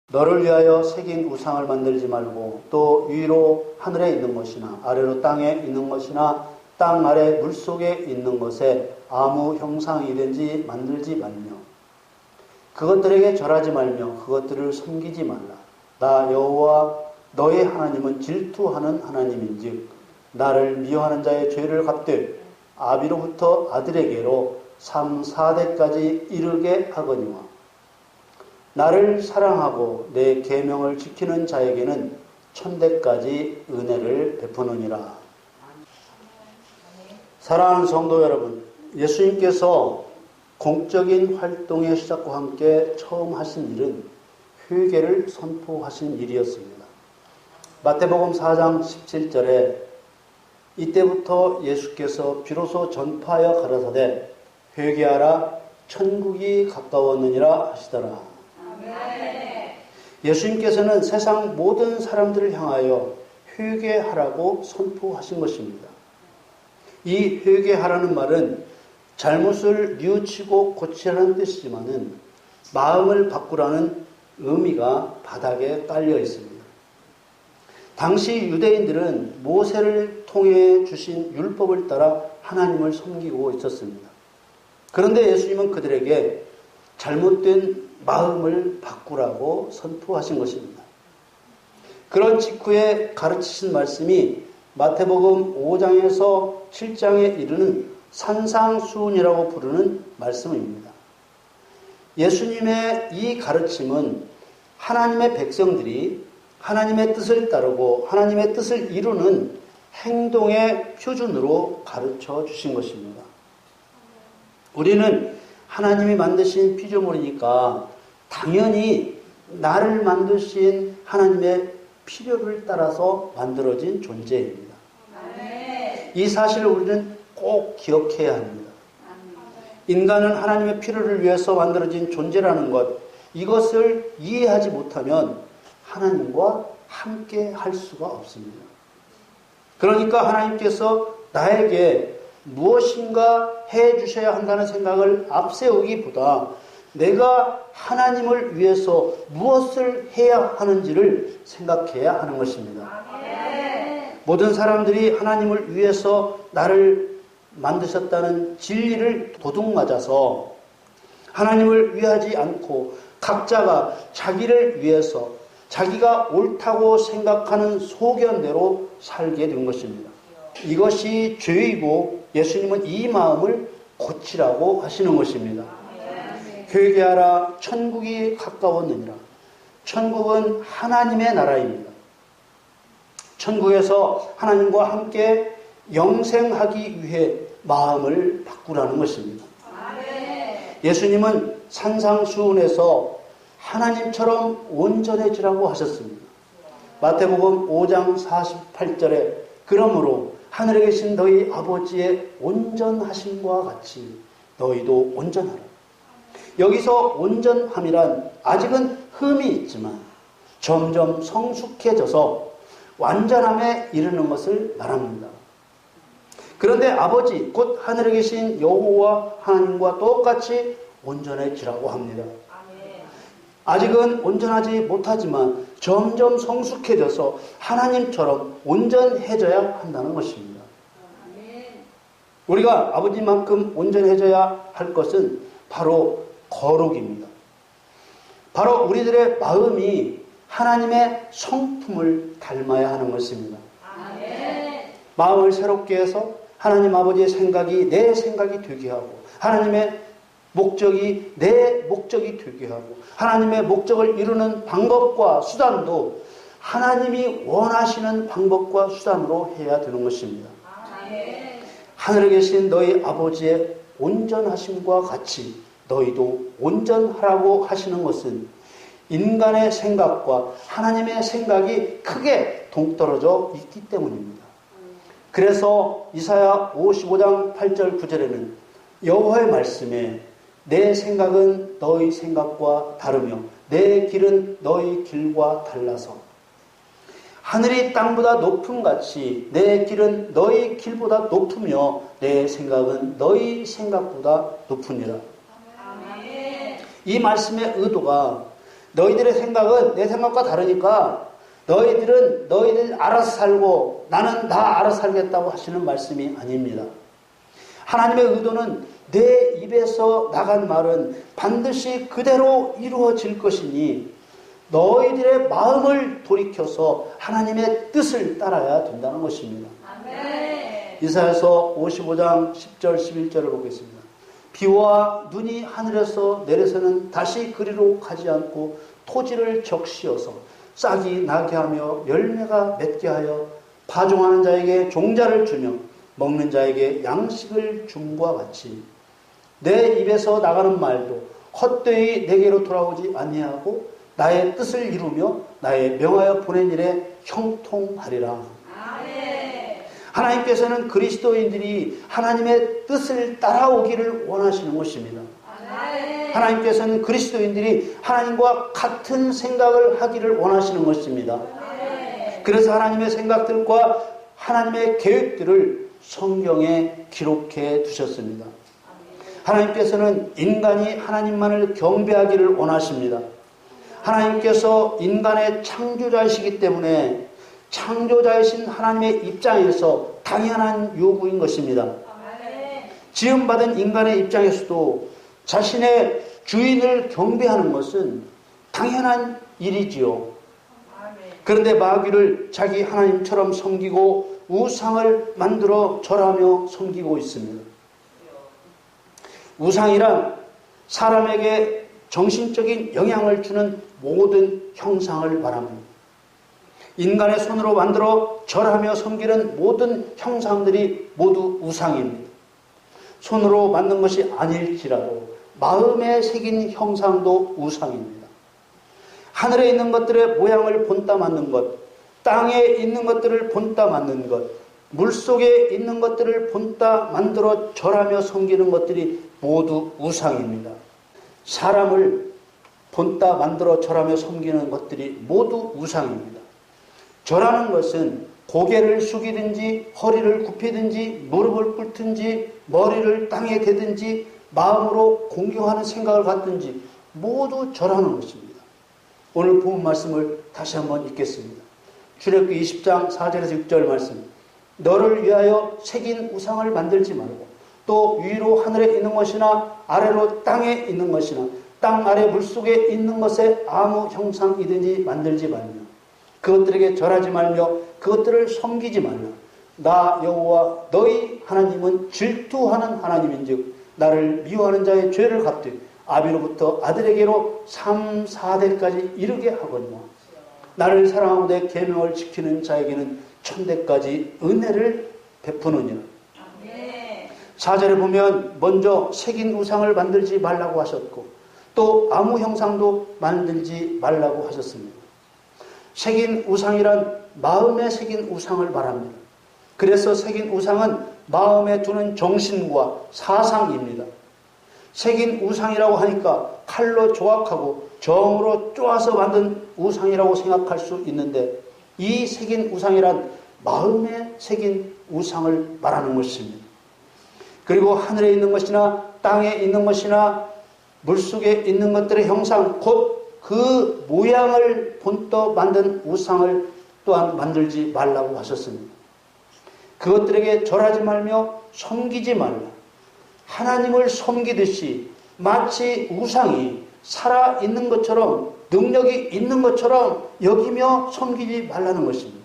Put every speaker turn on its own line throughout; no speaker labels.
너를 위하여 새긴 우상을 만들지 말고 또 위로 하늘에 있는 것이나 아래로 땅에 있는 것이나 땅 아래 물속에 있는 것에 아무 형상이든지 만들지 말며 그것들에게 절하지 말며 그것들을 섬기지 말라. 나 여호와 너의 하나님은 질투하는 하나님인즉 나를 미워하는 자의 죄를 갚되 아비로부터 아들에게로 3, 4대까지 이르게 하거니와 나를 사랑하고 내 계명을 지키는 자에게는 1000대까지 은혜를 베푸느니라. 사랑하는 성도 여러분, 예수님께서 공적인 활동의 시작과 함께 처음 하신 일은 회개를 선포하신 일이었습니다. 마태복음 4장 17절에 이때부터 예수께서 비로소 전파하여 가라사대 회개하라 천국이 가까웠느니라 하시더라. 예수님께서는 세상 모든 사람들을 향하여 회개하라고 선포하신 것입니다. 이 회개하라는 말은 잘못을 뉘우치고 고치라는 뜻이지만은 마음을 바꾸라는 의미가 바닥에 깔려 있습니다. 당시 유대인들은 모세를 통해 주신 율법을 따라 하나님을 섬기고 있었습니다. 그런데 예수님은 그들에게 잘못된 마음을 바꾸라고 선포하신 것입니다. 그런 직후에 가르치신 말씀이 마태복음 5장에서 7장에 이르는 산상수훈이라고 부르는 말씀입니다. 예수님의 이 가르침은 하나님의 백성들이 하나님의 뜻을 따르고 하나님의 뜻을 이루는 행동의 표준으로 가르쳐 주신 것입니다. 우리는 하나님이 만드신 피조물이니까 당연히 나를 만드신 하나님의 필요를 따라서 만들어진 존재입니다. 이 사실을 우리는 꼭 기억해야 합니다. 인간은 하나님의 필요를 위해서 만들어진 존재라는 것, 이것을 이해하지 못하면 하나님과 함께 할 수가 없습니다. 그러니까 하나님께서 나에게 무엇인가 해 주셔야 한다는 생각을 앞세우기보다 내가 하나님을 위해서 무엇을 해야 하는지를 생각해야 하는 것입니다. 모든 사람들이 하나님을 위해서 나를 만드셨다는 진리를 도둑맞아서 하나님을 위하지 않고 각자가 자기를 위해서 자기가 옳다고 생각하는 소견대로 살게 된 것입니다. 이것이 죄이고 예수님은 이 마음을 고치라고 하시는 것입니다. 회개하라 천국이 가까웠느니라. 천국은 하나님의 나라입니다. 천국에서 하나님과 함께 영생하기 위해 마음을 바꾸라는 것입니다. 예수님은 산상수훈에서 하나님처럼 온전해지라고 하셨습니다. 마태복음 5장 48절에 그러므로 하늘에 계신 너희 아버지의 온전하심과 같이 너희도 온전하라. 여기서 온전함이란 아직은 흠이 있지만 점점 성숙해져서 완전함에 이르는 것을 말합니다. 그런데 아버지 곧 하늘에 계신 여호와 하나님과 똑같이 온전해지라고 합니다. 아직은 온전하지 못하지만 점점 성숙해져서 하나님처럼 온전해져야 한다는 것입니다. 우리가 아버지만큼 온전해져야 할 것은 바로 거룩입니다. 바로 우리들의 마음이 하나님의 성품을 닮아야 하는 것입니다. 마음을 새롭게 해서 하나님 아버지의 생각이 내 생각이 되게 하고 하나님의 목적이 내 목적이 되게 하고 하나님의 목적을 이루는 방법과 수단도 하나님이 원하시는 방법과 수단으로 해야 되는 것입니다. 하늘에 계신 너희 아버지의 온전하심과 같이 너희도 온전하라고 하시는 것은 인간의 생각과 하나님의 생각이 크게 동떨어져 있기 때문입니다. 그래서 이사야 55장 8절 9절에는 여호와의 말씀에 내 생각은 너희 생각과 다르며 내 길은 너희 길과 달라서 하늘이 땅보다 높음같이 내 길은 너희 길보다 높으며 내 생각은 너희 생각보다 높으니라. 이 말씀의 의도가 너희들의 생각은 내 생각과 다르니까 너희들 알아서 살고 나는 나 알아서 살겠다고 하시는 말씀이 아닙니다. 하나님의 의도는 내 입에서 나간 말은 반드시 그대로 이루어질 것이니 너희들의 마음을 돌이켜서 하나님의 뜻을 따라야 된다는 것입니다. 아멘. 이사야서 55장 10절 11절을 보겠습니다. 비와 눈이 하늘에서 내려서는 다시 그리로 가지 않고 토지를 적시어서 싹이 나게 하며 열매가 맺게 하여 파종하는 자에게 종자를 주며 먹는 자에게 양식을 줌과 같이 내 입에서 나가는 말도 헛되이 내게로 돌아오지 아니하고 나의 뜻을 이루며 나의 명하여 보낸 일에 형통하리라. 아멘. 하나님께서는 그리스도인들이 하나님의 뜻을 따라오기를 원하시는 것입니다. 아멘. 하나님께서는 그리스도인들이 하나님과 같은 생각을 하기를 원하시는 것입니다. 아멘. 그래서 하나님의 생각들과 하나님의 계획들을 성경에 기록해 두셨습니다. 하나님께서는 인간이 하나님만을 경배하기를 원하십니다. 하나님께서 인간의 창조자이시기 때문에 창조자이신 하나님의 입장에서 당연한 요구인 것입니다. 지음받은 인간의 입장에서도 자신의 주인을 경배하는 것은 당연한 일이지요. 그런데 마귀를 자기 하나님처럼 섬기고 우상을 만들어 절하며 섬기고 있습니다. 우상이란 사람에게 정신적인 영향을 주는 모든 형상을 말합니다. 인간의 손으로 만들어 절하며 섬기는 모든 형상들이 모두 우상입니다. 손으로 만든 것이 아닐지라도 마음에 새긴 형상도 우상입니다. 하늘에 있는 것들의 모양을 본따 만든 것, 땅에 있는 것들을 본따 만든 것, 물속에 있는 것들을 본따 만들어 절하며 섬기는 것들이 모두 우상입니다. 사람을 본따 만들어 절하며 섬기는 것들이 모두 우상입니다. 절하는 것은 고개를 숙이든지 허리를 굽히든지 무릎을 꿇든지 머리를 땅에 대든지 마음으로 공경하는 생각을 갖든지 모두 절하는 것입니다. 오늘 본 말씀을 다시 한번 읽겠습니다. 출애굽기 20장 4절에서 6절 말씀. 너를 위하여 새긴 우상을 만들지 말고 또 위로 하늘에 있는 것이나 아래로 땅에 있는 것이나 땅 아래 물속에 있는 것에 아무 형상이든지 만들지 말며 그것들에게 절하지 말며 그것들을 섬기지 말라. 나 여호와 너희 하나님은 질투하는 하나님인즉 나를 미워하는 자의 죄를 갚되 아비로부터 아들에게로 3, 4대까지 이르게 하거니와 나를 사랑하고 내 계명을 지키는 자에게는 천대까지 은혜를 베푸느니라. 4절에 보면 먼저 새긴 우상을 만들지 말라고 하셨고 또 아무 형상도 만들지 말라고 하셨습니다. 새긴 우상이란 마음에 새긴 우상을 말합니다. 그래서 새긴 우상은 마음에 두는 정신과 사상입니다. 새긴 우상이라고 하니까 칼로 조각하고 정으로 쪼아서 만든 우상이라고 생각할 수 있는데 이 새긴 우상이란 마음에 새긴 우상을 말하는 것입니다. 그리고 하늘에 있는 것이나 땅에 있는 것이나 물속에 있는 것들의 형상 곧 그 모양을 본떠 만든 우상을 또한 만들지 말라고 하셨습니다. 그것들에게 절하지 말며 섬기지 말라. 하나님을 섬기듯이 마치 우상이 살아있는 것처럼 능력이 있는 것처럼 여기며 섬기지 말라는 것입니다.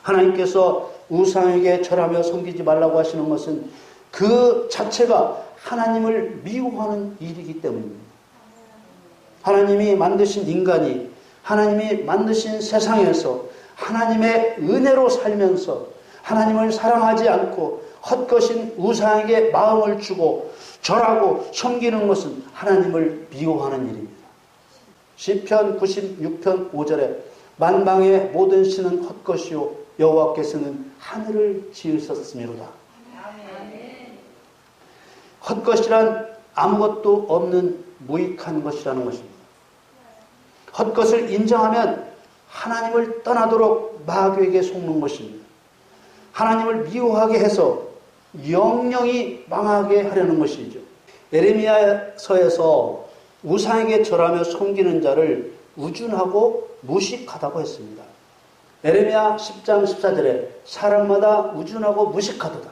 하나님께서 우상에게 절하며 섬기지 말라고 하시는 것은 그 자체가 하나님을 미워하는 일이기 때문입니다. 하나님이 만드신 인간이 하나님이 만드신 세상에서 하나님의 은혜로 살면서 하나님을 사랑하지 않고 헛것인 우상에게 마음을 주고 절하고 섬기는 것은 하나님을 미워하는 일입니다. 시편 96편 5절에 만방의 모든 신은 헛것이요 여호와께서는 하늘을 지으셨음이로다. 헛것이란 아무것도 없는 무익한 것이라는 것입니다. 헛것을 인정하면 하나님을 떠나도록 마귀에게 속는 것입니다. 하나님을 미워하게 해서 영영이 망하게 하려는 것이죠. 예레미야서에서 우상에게 절하며 섬기는 자를 우준하고 무식하다고 했습니다. 에레미야 10장 14절에 사람마다 우준하고 무식하도다.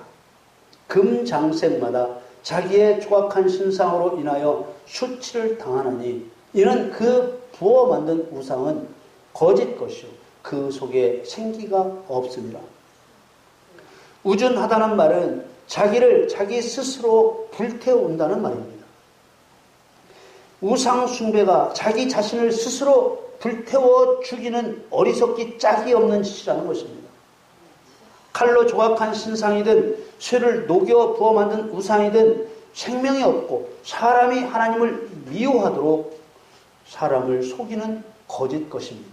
금장색마다 자기의 조각한 신상으로 인하여 수치를 당하나니 이는 그 부어 만든 우상은 거짓 것이요 그 속에 생기가 없습니다. 우준하다는 말은 자기를 자기 스스로 불태운다는 말입니다. 우상 숭배가 자기 자신을 스스로 불태워 죽이는 어리석기 짝이 없는 짓이라는 것입니다. 칼로 조각한 신상이든 쇠를 녹여 부어 만든 우상이든 생명이 없고 사람이 하나님을 미워하도록 사람을 속이는 거짓 것입니다.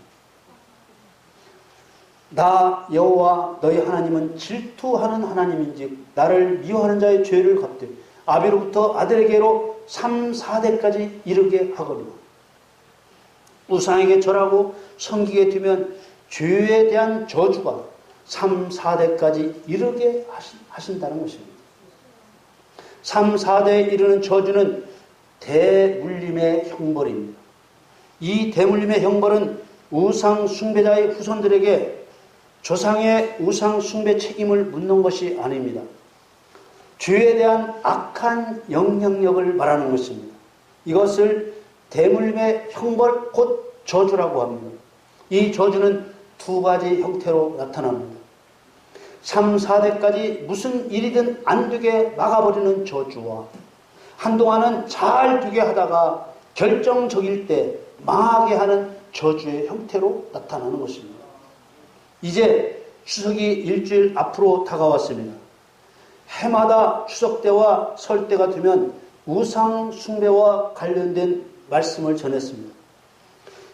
나 여호와 너희 하나님은 질투하는 하나님인지 나를 미워하는 자의 죄를 갚되 아비로부터 아들에게로 3, 4대까지 이르게 하거니와. 우상에게 절하고 섬기게 되면 죄에 대한 저주가 3, 4대까지 이르게 하신다는 것입니다. 3, 4대에 이르는 저주는 대물림의 형벌입니다. 이 대물림의 형벌은 우상 숭배자의 후손들에게 조상의 우상 숭배 책임을 묻는 것이 아닙니다. 죄에 대한 악한 영향력을 말하는 것입니다. 이것을 대물림의 형벌 곧 저주라고 합니다. 이 저주는 두 가지 형태로 나타납니다. 3, 4대까지 무슨 일이든 안 되게 막아버리는 저주와 한동안은 잘 되게 하다가 결정적일 때 망하게 하는 저주의 형태로 나타나는 것입니다. 이제 추석이 일주일 앞으로 다가왔습니다. 해마다 추석 때와 설 때가 되면 우상 숭배와 관련된 말씀을 전했습니다.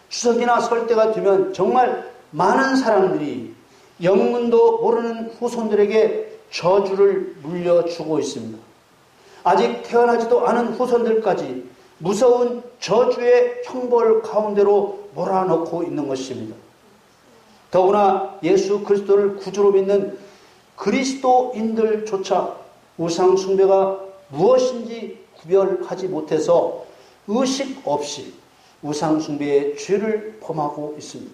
추석이나 설 때가 되면 정말 많은 사람들이 영문도 모르는 후손들에게 저주를 물려주고 있습니다. 아직 태어나지도 않은 후손들까지 무서운 저주의 형벌 가운데로 몰아넣고 있는 것입니다. 더구나 예수 그리스도를 구주로 믿는 그리스도인들조차 우상 숭배가 무엇인지 구별하지 못해서 의식 없이 우상 숭배의 죄를 범하고 있습니다.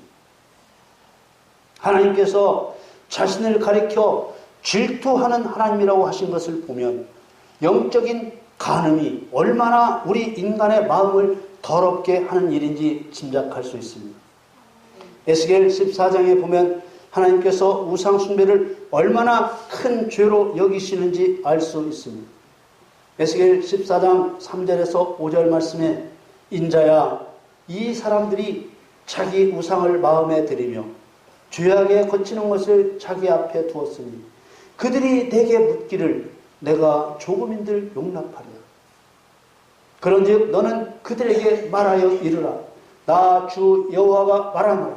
하나님께서 자신을 가리켜 질투하는 하나님이라고 하신 것을 보면 영적인 간음이 얼마나 우리 인간의 마음을 더럽게 하는 일인지 짐작할 수 있습니다. 에스겔 14장에 보면 하나님께서 우상 숭배를 얼마나 큰 죄로 여기시는지 알 수 있습니다. 에스겔 14장 3절에서 5절 말씀에 인자야 이 사람들이 자기 우상을 마음에 들이며 죄악에 거치는 것을 자기 앞에 두었으니 그들이 내게 묻기를 내가 조금인들 용납하리라. 그런즉 너는 그들에게 말하여 이르라. 나 주 여호와가 말하노라.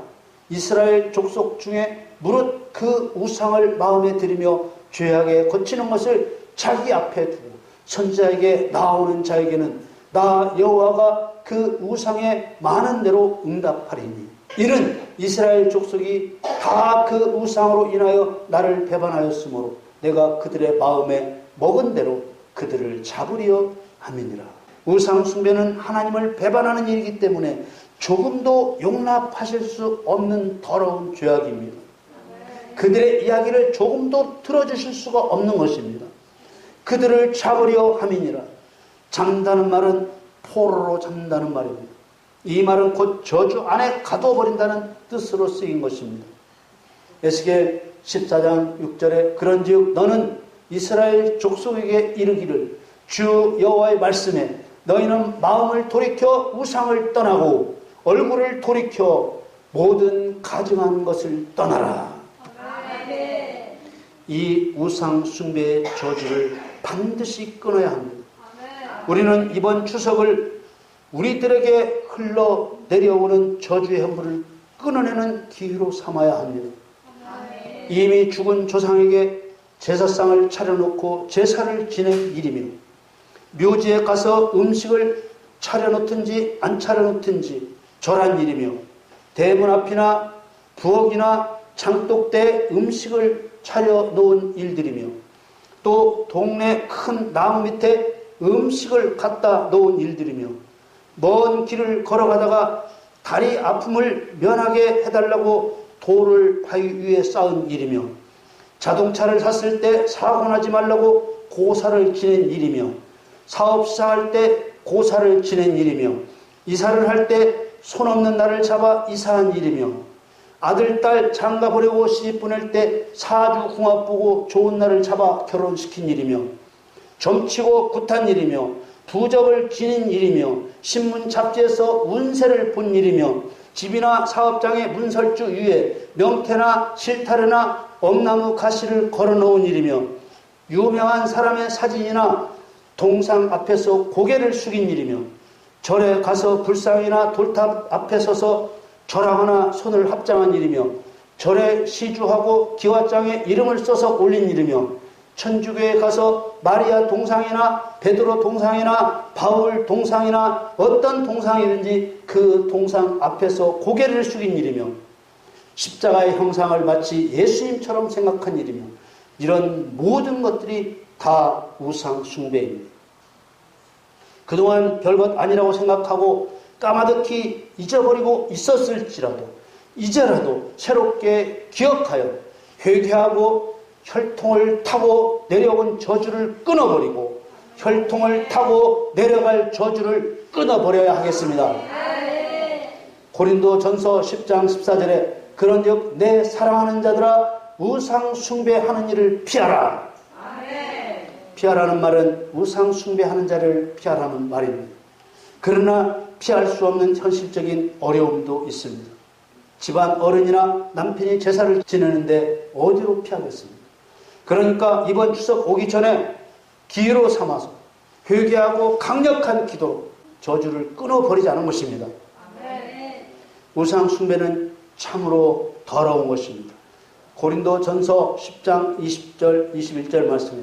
이스라엘 족속 중에 무릇 그 우상을 마음에 들이며 죄악에 거치는 것을 자기 앞에 두고 선지자에게 나오는 자에게는 나 여호와가 그 우상에 많은 대로 응답하리니 이는 이스라엘 족속이 다 그 우상으로 인하여 나를 배반하였으므로 내가 그들의 마음에 먹은 대로 그들을 잡으리어 함이니라. 우상 숭배는 하나님을 배반하는 일이기 때문에 조금도 용납하실 수 없는 더러운 죄악입니다. 그들의 이야기를 조금도 들어주실 수가 없는 것입니다. 그들을 잡으려 함이니라. 잡는다는 말은 포로로 잡는다는 말입니다. 이 말은 곧 저주 안에 가둬버린다는 뜻으로 쓰인 것입니다. 에스겔 14장 6절에 그런즉 너는 이스라엘 족속에게 이르기를 주 여호와의 말씀에 너희는 마음을 돌이켜 우상을 떠나고 얼굴을 돌이켜 모든 가증한 것을 떠나라. 아멘. 이 우상 숭배의 저주를 반드시 끊어야 합니다. 아멘. 우리는 이번 추석을 우리들에게 흘러내려오는 저주의 형벌을 끊어내는 기회로 삼아야 합니다. 아멘. 이미 죽은 조상에게 제사상을 차려놓고 제사를 지낸 일이며 묘지에 가서 음식을 차려놓든지 안 차려놓든지 절한 일이며 대문 앞이나 부엌이나 장독대에 음식을 차려놓은 일들이며 또 동네 큰 나무 밑에 음식을 갖다 놓은 일들이며 먼 길을 걸어가다가 다리 아픔을 면하게 해달라고 돌을 바위 위에 쌓은 일이며, 자동차를 샀을 때 사고 나지 말라고 고사를 지낸 일이며, 사업 시작할 때 고사를 지낸 일이며, 이사를 할 때 손 없는 날을 잡아 이사한 일이며, 아들, 딸 장가 보내고 시집 보낼 때 사주 궁합 보고 좋은 날을 잡아 결혼시킨 일이며, 점치고 굿한 일이며, 부적을 지닌 일이며, 신문 잡지에서 운세를 본 일이며, 집이나 사업장의 문설주 위에 명태나 실타래나 엄나무 가시를 걸어놓은 일이며, 유명한 사람의 사진이나 동상 앞에서 고개를 숙인 일이며, 절에 가서 불상이나 돌탑 앞에 서서 절하거나 손을 합장한 일이며, 절에 시주하고 기와장에 이름을 써서 올린 일이며, 천주교에 가서 마리아 동상이나 베드로 동상이나 바울 동상이나 어떤 동상이든지 그 동상 앞에서 고개를 숙인 일이며, 십자가의 형상을 마치 예수님처럼 생각한 일이며, 이런 모든 것들이 다 우상 숭배입니다. 그동안 별것 아니라고 생각하고 까마득히 잊어버리고 있었을지라도 이제라도 새롭게 기억하여 회개하고 혈통을 타고 내려온 저주를 끊어버리고 혈통을 타고 내려갈 저주를 끊어버려야 하겠습니다. 고린도전서 10장 14절에 그런즉 내 사랑하는 자들아 우상 숭배하는 일을 피하라. 피하라는 말은 우상 숭배하는 자를 피하라는 말입니다. 그러나 피할 수 없는 현실적인 어려움도 있습니다. 집안 어른이나 남편이 제사를 지내는데 어디로 피하겠습니까? 그러니까 이번 추석 오기 전에 기회로 삼아서 회개하고 강력한 기도로 저주를 끊어버리자는 것입니다. 우상 숭배는 참으로 더러운 것입니다. 고린도전서 10장 20절 21절 말씀에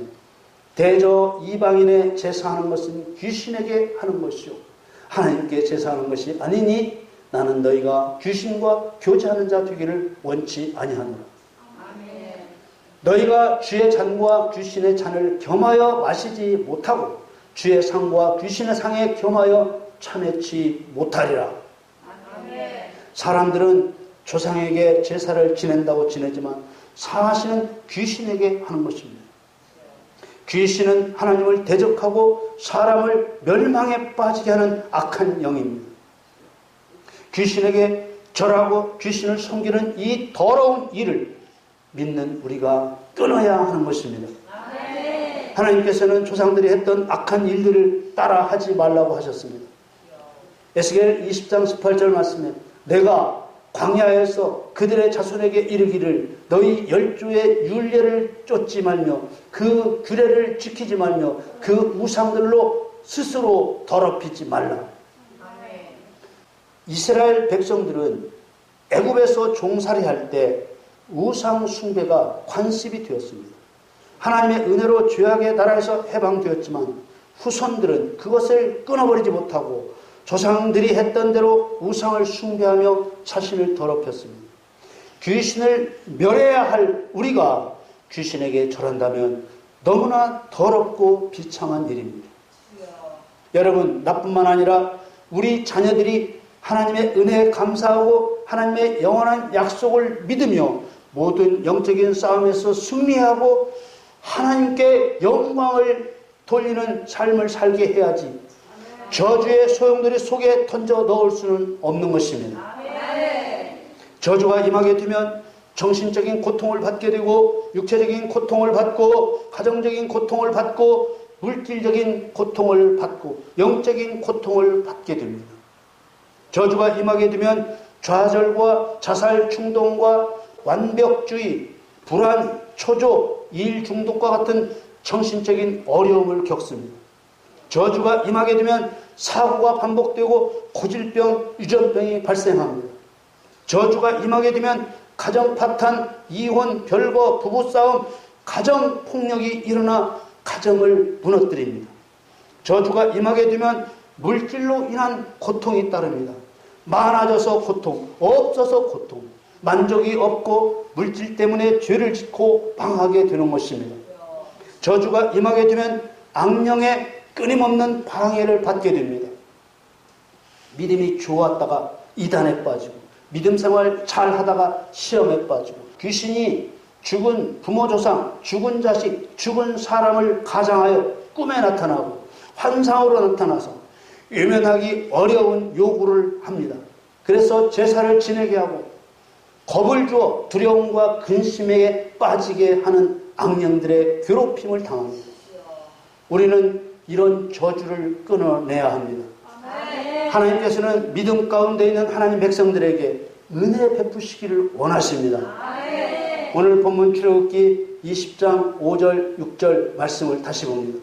대저 이방인의 제사하는 것은 귀신에게 하는 것이요 하나님께 제사하는 것이 아니니 나는 너희가 귀신과 교제하는 자 되기를 원치 아니하노라. 너희가 주의 잔과 귀신의 잔을 겸하여 마시지 못하고 주의 상과 귀신의 상에 겸하여 참여치 못하리라. 사람들은 조상에게 제사를 지낸다고 지내지만 사실은 귀신에게 하는 것입니다. 귀신은 하나님을 대적하고 사람을 멸망에 빠지게 하는 악한 영입니다. 귀신에게 절하고 귀신을 섬기는 이 더러운 일을 믿는 우리가 끊어야 하는 것입니다. 하나님께서는 조상들이 했던 악한 일들을 따라 하지 말라고 하셨습니다. 에스겔 20장 18절 말씀에 내가 광야에서 그들의 자손에게 이르기를 너희 열조의 율례를 쫓지 말며 그 규례를 지키지 말며 그 우상들로 스스로 더럽히지 말라. 이스라엘 백성들은 애굽에서 종살이 할 때 우상 숭배가 관습이 되었습니다. 하나님의 은혜로 죄악의 나라에서 해방되었지만 후손들은 그것을 끊어버리지 못하고 조상들이 했던 대로 우상을 숭배하며 자신을 더럽혔습니다. 귀신을 멸해야 할 우리가 귀신에게 절한다면 너무나 더럽고 비참한 일입니다. 여러분, 나뿐만 아니라 우리 자녀들이 하나님의 은혜에 감사하고 하나님의 영원한 약속을 믿으며 모든 영적인 싸움에서 승리하고 하나님께 영광을 돌리는 삶을 살게 해야지 저주의 소용돌이 속에 던져 넣을 수는 없는 것입니다. 저주가 임하게 되면 정신적인 고통을 받게 되고 육체적인 고통을 받고 가정적인 고통을 받고 물질적인 고통을 받고 영적인 고통을 받게 됩니다. 저주가 임하게 되면 좌절과 자살 충동과 완벽주의, 불안, 초조, 일 중독과 같은 정신적인 어려움을 겪습니다. 저주가 임하게 되면 사고가 반복되고 고질병, 유전병이 발생합니다. 저주가 임하게 되면 가정 파탄, 이혼, 별거, 부부싸움, 가정 폭력이 일어나 가정을 무너뜨립니다. 저주가 임하게 되면 물질로 인한 고통이 따릅니다. 많아져서 고통, 없어서 고통, 만족이 없고 물질 때문에 죄를 짓고 방하게 되는 것입니다. 저주가 임하게 되면 악령의 끊임없는 방해를 받게 됩니다. 믿음이 좋았다가 이단에 빠지고 믿음 생활 잘 하다가 시험에 빠지고 귀신이 죽은 부모 조상, 죽은 자식, 죽은 사람을 가장하여 꿈에 나타나고 환상으로 나타나서 외면하기 어려운 요구를 합니다. 그래서 제사를 지내게 하고 겁을 주어 두려움과 근심에 빠지게 하는 악령들의 괴롭힘을 당합니다. 우리는 이런 저주를 끊어내야 합니다. 하나님께서는 믿음 가운데 있는 하나님 백성들에게 은혜 베푸시기를 원하십니다. 오늘 본문 출애굽기 20장 5절 6절 말씀을 다시 봅니다.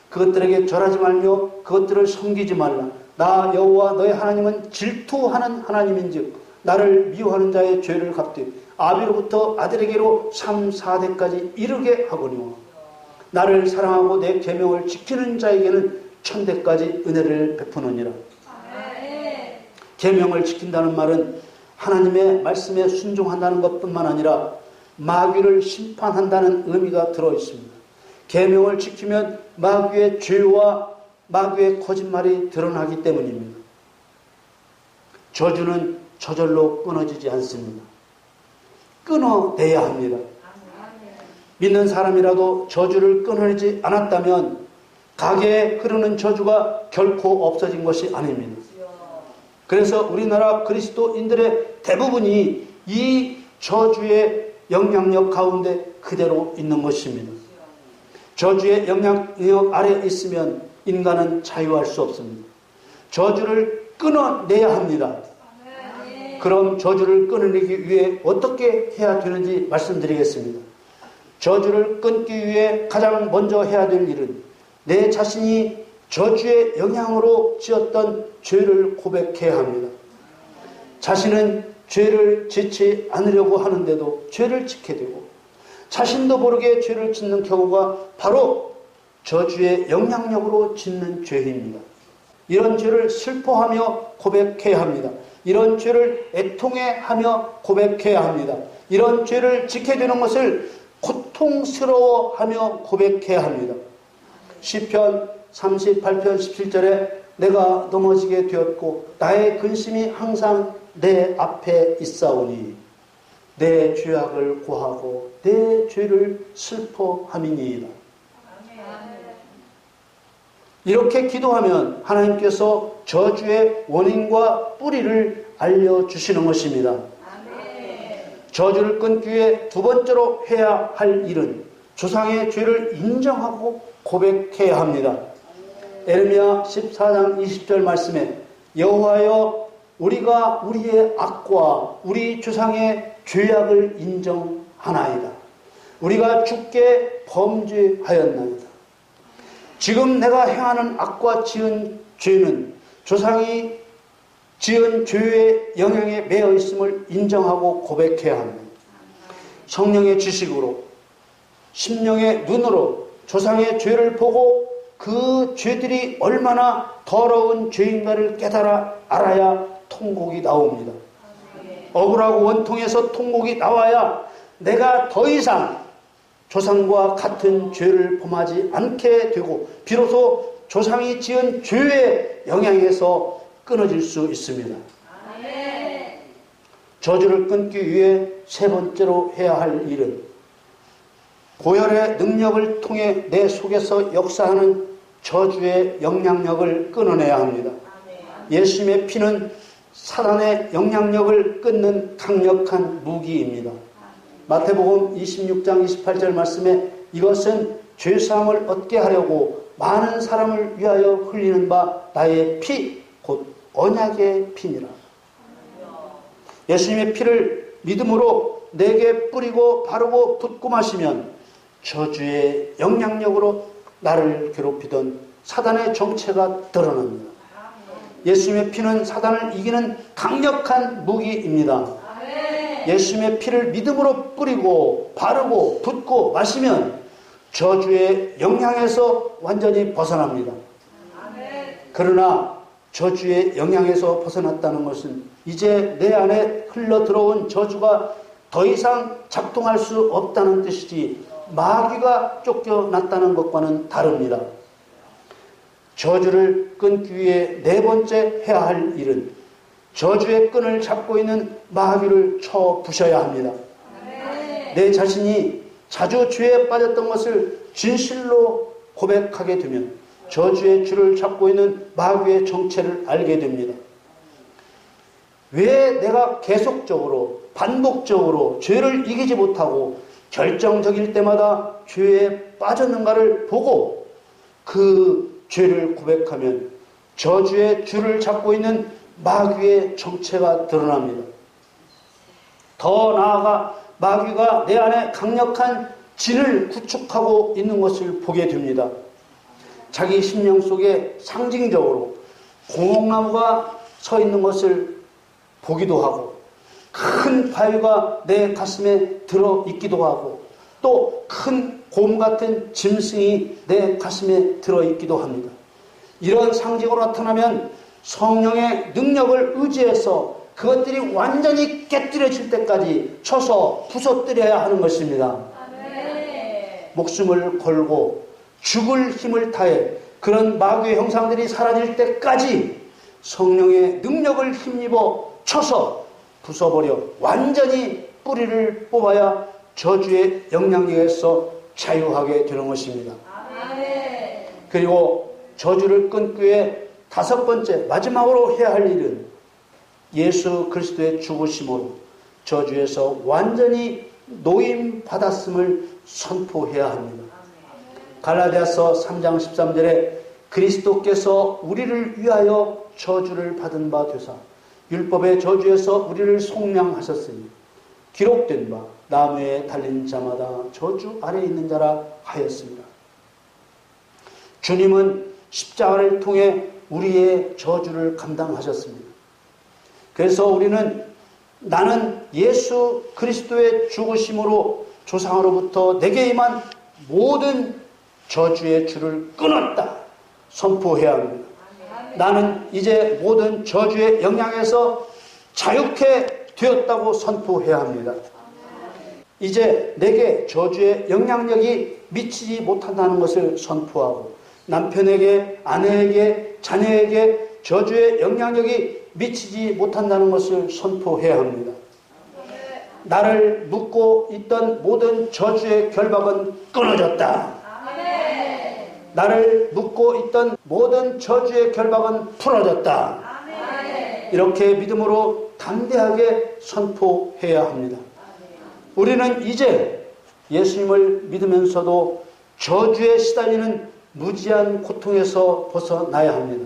그것들에게 절하지 말며 그것들을 섬기지 말라. 나 여호와 너의 하나님은 질투하는 하나님인즉 나를 미워하는 자의 죄를 갚되 아비로부터 아들에게로 3, 4대까지 이르게 하거니와 나를 사랑하고 내 계명을 지키는 자에게는 천대까지 은혜를 베푸느니라. 계명을 지킨다는 말은 하나님의 말씀에 순종한다는 것뿐만 아니라 마귀를 심판한다는 의미가 들어있습니다. 계명을 지키면 마귀의 죄와 마귀의 거짓말이 드러나기 때문입니다. 저주는 저절로 끊어지지 않습니다. 끊어내야 합니다. 믿는 사람이라도 저주를 끊어내지 않았다면 가게에 흐르는 저주가 결코 없어진 것이 아닙니다. 그래서 우리나라 그리스도인들의 대부분이 이 저주의 영향력 가운데 그대로 있는 것입니다. 저주의 영향력 아래 있으면 인간은 자유할 수 없습니다. 저주를 끊어내야 합니다. 그럼 저주를 끊어내기 위해 어떻게 해야 되는지 말씀드리겠습니다. 저주를 끊기 위해 가장 먼저 해야 될 일은 내 자신이 저주의 영향으로 지었던 죄를 고백해야 합니다. 자신은 죄를 짓지 않으려고 하는데도 죄를 짓게 되고 자신도 모르게 죄를 짓는 경우가 바로 저주의 영향력으로 짓는 죄입니다. 이런 죄를 슬퍼하며 고백해야 합니다. 이런 죄를 애통해하며 고백해야 합니다. 이런 죄를 짓게 되는 것을 고통스러워하며 고백해야 합니다. 시편 38편 17절에 내가 넘어지게 되었고 나의 근심이 항상 내 앞에 있사오니 내 죄악을 고하고 내 죄를 슬퍼함이니이다. 이렇게 기도하면 하나님께서 저주의 원인과 뿌리를 알려주시는 것입니다. 저주를 끊기 위해 두 번째로 해야 할 일은 조상의 죄를 인정하고 고백해야 합니다. 에레미야 14장 20절 말씀에 여호와여 우리가 우리의 악과 우리 조상의 죄악을 인정하나이다. 우리가 주께 범죄하였나이다. 지금 내가 행하는 악과 지은 죄는 조상이 지은 죄의 영향에 매여 있음을 인정하고 고백해야 합니다. 성령의 지식으로 심령의 눈으로 조상의 죄를 보고 그 죄들이 얼마나 더러운 죄인가를 깨달아 알아야 통곡이 나옵니다. 억울하고 원통해서 통곡이 나와야 내가 더 이상 조상과 같은 죄를 범하지 않게 되고 비로소 조상이 지은 죄의 영향에서 끊어질 수 있습니다. 저주를 끊기 위해 세 번째로 해야 할 일은 고열의 능력을 통해 내 속에서 역사하는 저주의 영향력을 끊어내야 합니다. 예수님의 피는 사단의 영향력을 끊는 강력한 무기입니다. 마태복음 26장 28절 말씀에 이것은 죄사함을 얻게 하려고 많은 사람을 위하여 흘리는 바 나의 피, 곧 언약의 피니라. 예수님의 피를 믿음으로 내게 뿌리고 바르고 붓고 마시면 저주의 영향력으로 나를 괴롭히던 사단의 정체가 드러납니다. 예수님의 피는 사단을 이기는 강력한 무기입니다. 예수님의 피를 믿음으로 뿌리고 바르고 붓고 마시면 저주의 영향에서 완전히 벗어납니다. 그러나 저주의 영향에서 벗어났다는 것은 이제 내 안에 흘러들어온 저주가 더 이상 작동할 수 없다는 뜻이지 마귀가 쫓겨났다는 것과는 다릅니다. 저주를 끊기 위해 네 번째 해야 할 일은 저주의 끈을 잡고 있는 마귀를 쳐 부셔야 합니다. 내 자신이 자주 죄에 빠졌던 것을 진실로 고백하게 되면 저주의 줄을 잡고 있는 마귀의 정체를 알게 됩니다. 왜 내가 계속적으로 반복적으로 죄를 이기지 못하고 결정적일 때마다 죄에 빠졌는가를 보고 그 죄를 고백하면 저주의 줄을 잡고 있는 마귀의 정체가 드러납니다. 더 나아가 마귀가 내 안에 강력한 진을 구축하고 있는 것을 보게 됩니다. 자기 심령 속에 상징적으로 공옥나무가 서 있는 것을 보기도 하고 큰 바위가 내 가슴에 들어 있기도 하고 또 큰 곰 같은 짐승이 내 가슴에 들어 있기도 합니다. 이런 상징으로 나타나면 성령의 능력을 의지해서 그것들이 완전히 깨뜨려질 때까지 쳐서 부숴뜨려야 하는 것입니다. 목숨을 걸고 죽을 힘을 다해 그런 마귀의 형상들이 사라질 때까지 성령의 능력을 힘입어 쳐서 부숴버려 완전히 뿌리를 뽑아야 저주의 영향력에서 자유하게 되는 것입니다. 그리고 저주를 끊기 위해 다섯 번째 마지막으로 해야 할 일은 예수 그리스도의 죽으심으로 저주에서 완전히 노임받았음을 선포해야 합니다. 갈라디아서 3장 13절에 그리스도께서 우리를 위하여 저주를 받은 바 되사 율법의 저주에서 우리를 속량하셨으니 기록된 바 나무에 달린 자마다 저주 아래에 있는 자라 하였습니다. 주님은 십자가를 통해 우리의 저주를 감당하셨습니다. 그래서 우리는 나는 예수 그리스도의 죽으심으로 조상으로부터 내게 임한 모든 저주의 줄을 끊었다 선포해야 합니다. 나는 이제 모든 저주의 영향에서 자유케 되었다고 선포해야 합니다. 이제 내게 저주의 영향력이 미치지 못한다는 것을 선포하고 남편에게, 아내에게, 자녀에게 저주의 영향력이 미치지 못한다는 것을 선포해야 합니다. 나를 묶고 있던 모든 저주의 결박은 끊어졌다. 나를 묶고 있던 모든 저주의 결박은 풀어졌다. 이렇게 믿음으로 담대하게 선포해야 합니다. 우리는 이제 예수님을 믿으면서도 저주에 시달리는 무지한 고통에서 벗어나야 합니다.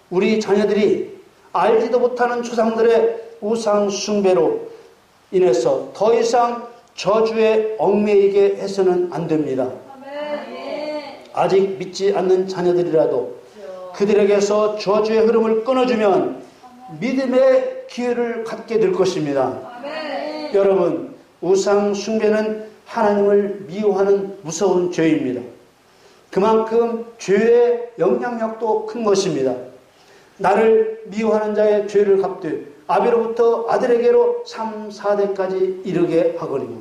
우리 자녀들이 알지도 못하는 조상들의 우상 숭배로 인해서 더 이상 저주에 얽매이게 해서는 안 됩니다. 아직 믿지 않는 자녀들이라도 그들에게서 저주의 흐름을 끊어주면 믿음의 기회를 갖게 될 것입니다. 여러분, 우상 숭배는 하나님을 미워하는 무서운 죄입니다. 그만큼 죄의 영향력도 큰 것입니다. 나를 미워하는 자의 죄를 갚되 아비로부터 아들에게로 3, 4대까지 이르게 하거니와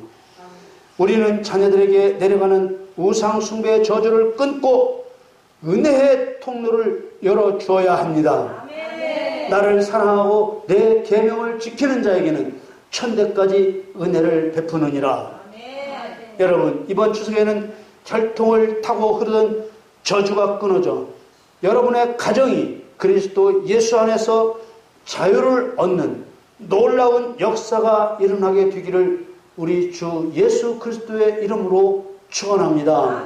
우리는 자녀들에게 내려가는 우상 숭배의 저주를 끊고 은혜의 통로를 열어주어야 합니다. 나를 사랑하고 내 계명을 지키는 자에게는 천대까지 은혜를 베푸느니라. 여러분, 이번 추석에는 혈통을 타고 흐르던 저주가 끊어져 여러분의 가정이 그리스도 예수 안에서 자유를 얻는 놀라운 역사가 일어나게 되기를 우리 주 예수 그리스도의 이름으로 축원합니다.